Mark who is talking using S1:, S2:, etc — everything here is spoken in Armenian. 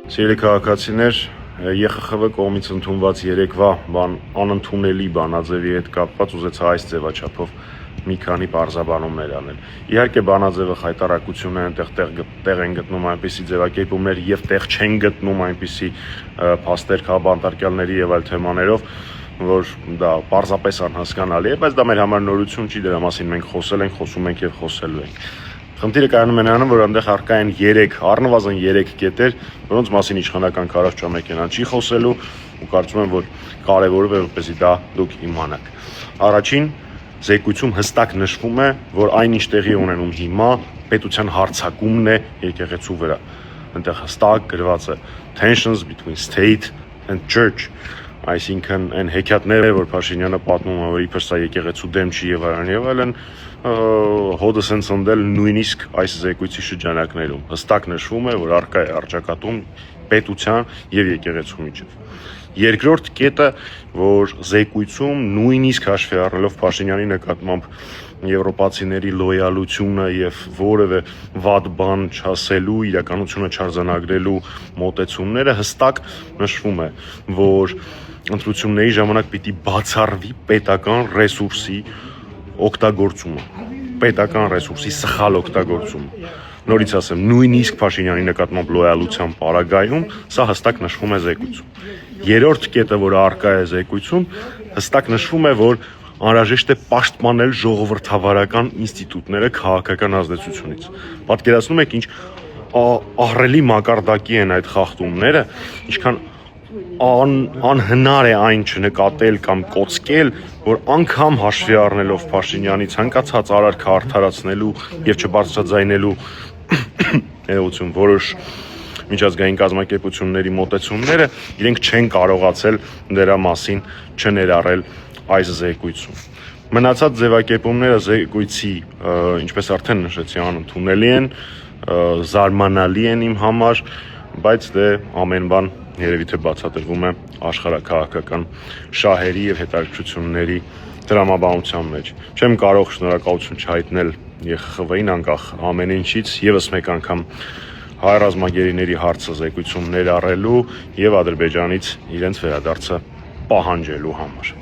S1: Սիրելի քաղաքացիներ, ԵԽԽՎ կողմից ընդունված երեկվա անընդունելի բանաձևի հետ կապված ուզեցա այս ձևաչափով մի քանի պարզաբանումներ անել։ Իհարկե բանաձևը խայտառակություն է, տեղ են գտնում այնպիսի ձևակերպումներ եւ տեղ չեն գտնում այնպիսի փաստեր քաղաքապետարյանների եւ այլ թեմաներով, որ դա պարզապես անհասկանալի է, բայց դա մեր համար նորություն չի, դրա մասին մենք խոսել ենք, խոսում ենք եւ խոսելու ենք։ Խնդիրը կայանում է նրանում, որ այնտեղ առկա են առնվազն 3 կետեր, որոնց մասին իշխանական քարոզչամեքենան չի խոսելու ու կարծում եմ, որ կարևորը է, որպեսզի դա դուք իմանաք։ Առաջին զեկույցում հստակ նշվում է, որ այն ինչ տեղի ունենում հիմա պետության հարձակումն է եկեղեցու վրա։ Այնտեղ հստակ գրված է tensions between state and church, այսինքն այն հեքիաթները, որ Փաշինյանը պատմում է, որ իբր սա եկեղեցու դեմ չի եւ այլն, հոդս են ցնդել նույնիսկ այս զեկույցի շրջանակներում։ Հստակ նշվում է, որ առկա է առճակատում պետության եւ եկեղեցու միջեւ։ Երկրորդ կետը, որ զեկույցում նույնիսկ հաշվի առնելով Փաշինյանի նկատմամբ եվրոպացիների լոյալությունը եւ որևէ վատ բան չասելու, իրականությունը չարձանագրելու մոտեցումները հստակ նշվում է, որ ընտրությունների ժամանակ պիտի բացառվի պետական ռեսուրսի օգտագործումը, պետական ռեսուրսի սխալ օգտագործումը։ Նորից ասեմ, նույնիսկ Փաշինյանի նկատմամբ լոյալության պարագայում սա հստակ նշվում է զեկույցում։ Երրորդ կետը, որը առկա է զեկույցում, հստակ նշվում է, որ անհրաժեշտ է պաշտպանել ժողովրդավարական ինստիտուտները քաղաքական ազդեցությունից։ Պատկերացնում եք, ինչ ահռելի մակարդակի են այդ խախտումները, ինչքան անհնար է այն չնկատել կամ կոծկել, որ անգամ հաշվի առնելով Փաշինյանի ցանկացած արարքը արդարացնելու եւ չբարձրաձայնելու որոշ միջազգային կազմակերպությունների մոտեցումները, իրենք չեն կարողացել դրա մասին չներառել այս զեկույցում։ Մնացած ձևակերպումները զեկույցի, ինչպես արդեն նշեցի, անընդունելի են, զարմանալի են իմ համար, բայց դե ամեն բան երևի թե բացատրվում է աշխարհաքաղաքական շահերի եւ հետաքրքրությունների տրամաբանության մեջ։ Չեմ կարող շնորհակալություն չհայտնել ԵԽԽՎ-ին անկախ ամեն ինչից եւս մեկ անգամ հայ ռազմագերիների հարցը զեկույցում ներառելու եւ Ադրբեջանից իրենց վերադարձը պահանջելու համար։